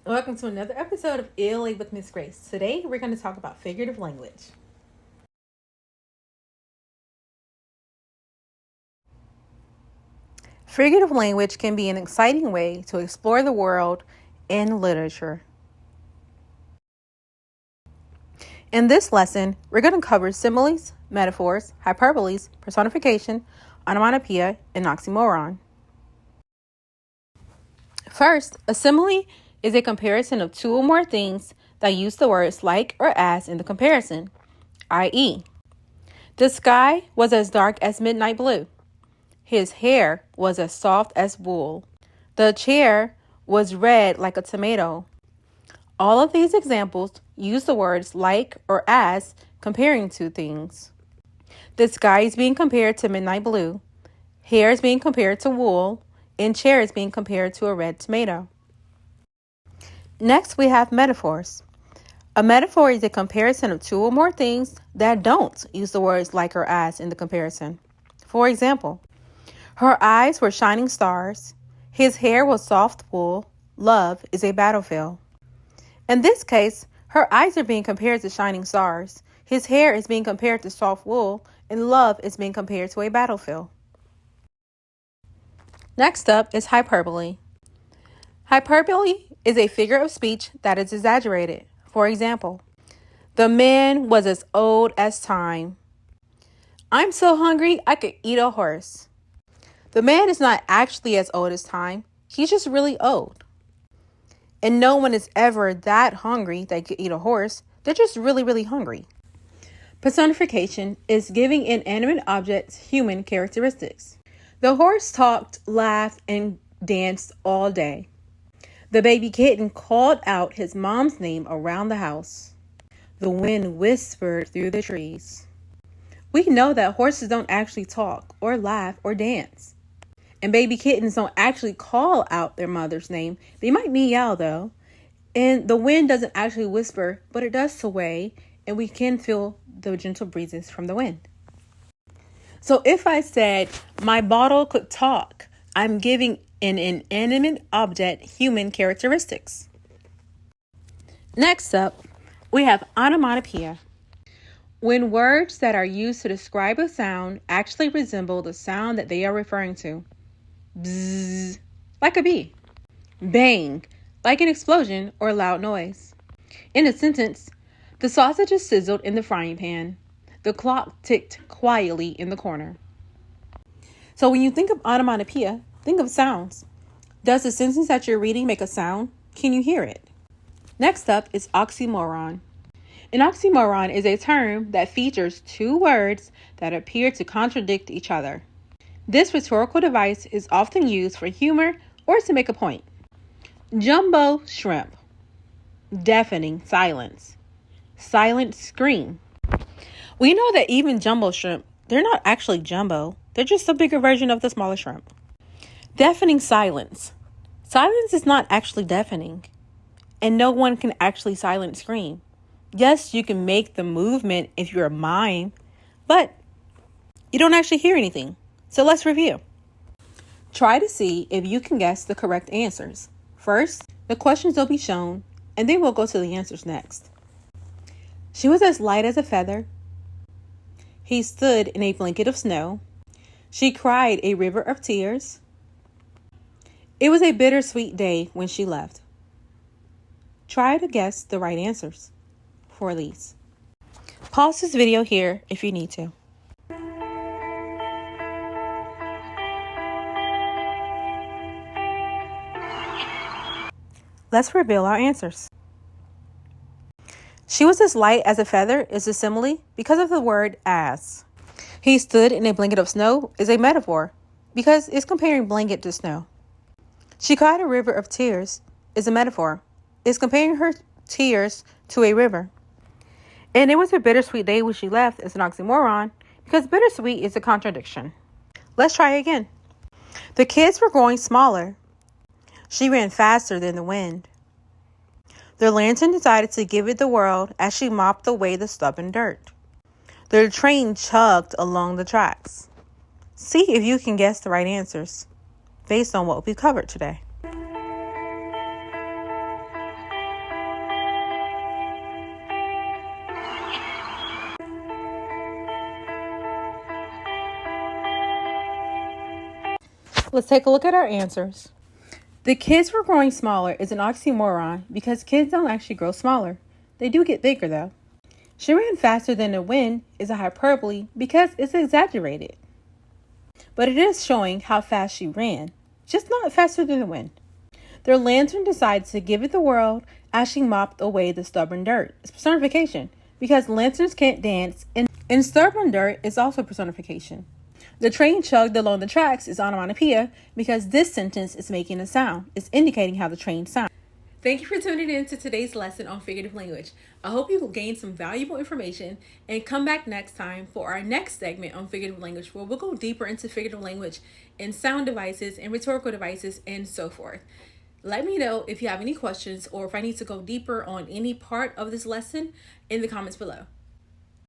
Welcome to another episode of Italy with Miss Grace. Today we're going to talk about figurative language. Figurative language can be an exciting way to explore the world in literature. In this lesson, we're going to cover similes, metaphors, hyperboles, personification, onomatopoeia, and oxymoron. First, a simile is a comparison of two or more things that use the words like or as in the comparison, i.e., the sky was as dark as midnight blue. His hair was as soft as wool. The chair was red like a tomato. All of these examples use the words like or as comparing two things. The sky is being compared to midnight blue. Hair is being compared to wool. And chair is being compared to a red tomato. Next, we have metaphors. A metaphor is a comparison of two or more things that don't use the words like or as in the comparison. For example, her eyes were shining stars. His hair was soft wool. Love is a battlefield. In this case, her eyes are being compared to shining stars. His hair is being compared to soft wool. And love is being compared to a battlefield. Next up is hyperbole. Hyperbole is a figure of speech that is exaggerated. For example, the man was as old as time. I'm so hungry I could eat a horse. The man is not actually as old as time. He's just really old. And no one is ever that hungry they could eat a horse. They're just really, really hungry. Personification is giving inanimate objects human characteristics. The horse talked, laughed, and danced all day. The baby kitten called out his mom's name around the house. The wind whispered through the trees. We know that horses don't actually talk or laugh or dance. And baby kittens don't actually call out their mother's name. They might meow though. And the wind doesn't actually whisper, but it does sway, and we can feel the gentle breezes from the wind. So if I said, my bottle could talk, I'm giving an inanimate object human characteristics. Next up, we have onomatopoeia. When words that are used to describe a sound actually resemble the sound that they are referring to. Bzzz, like a bee. Bang, like an explosion or loud noise. In a sentence, the sausage is sizzled in the frying pan. The clock ticked quietly in the corner. So when you think of onomatopoeia, think of sounds. Does the sentence that you're reading make a sound? Can you hear it? Next up is oxymoron. An oxymoron is a term that features two words that appear to contradict each other. This rhetorical device is often used for humor or to make a point. Jumbo shrimp. Deafening silence. Silent scream. We know that even jumbo shrimp, they're not actually jumbo. They're just a bigger version of the smaller shrimp. Deafening silence. Silence is not actually deafening. And no one can actually silent scream. Yes, you can make the movement if you're a mime, but you don't actually hear anything. So let's review. Try to see if you can guess the correct answers. First, the questions will be shown, and then we'll go to the answers next. She was as light as a feather. He stood in a blanket of snow. She cried a river of tears. It was a bittersweet day when she left. Try to guess the right answers for these. Pause this video here if you need to. Let's reveal our answers. She was as light as a feather is a simile because of the word as. He stood in a blanket of snow is a metaphor because it's comparing blanket to snow. She cried a river of tears is a metaphor. It's comparing her tears to a river. And it was a bittersweet day when she left is an oxymoron because bittersweet is a contradiction. Let's try again. The kids were growing smaller. She ran faster than the wind. The lantern decided to give it the whirl as she mopped away the stubborn dirt. The train chugged along the tracks. See if you can guess the right answers based on what we covered today. Let's take a look at our answers. The kids were growing smaller is an oxymoron because kids don't actually grow smaller. They do get bigger though. She ran faster than the wind is a hyperbole because it's exaggerated. But it is showing how fast she ran, just not faster than the wind. Their lantern decides to give it the whirl as she mopped away the stubborn dirt. It's personification because lanterns can't dance and stubborn dirt is also personification. The train chugged along the tracks is onomatopoeia because this sentence is making a sound. It's indicating how the train sounds. Thank you for tuning in to today's lesson on figurative language. I hope you gained some valuable information and come back next time for our next segment on figurative language where we'll go deeper into figurative language and sound devices and rhetorical devices and so forth. Let me know if you have any questions or if I need to go deeper on any part of this lesson in the comments below.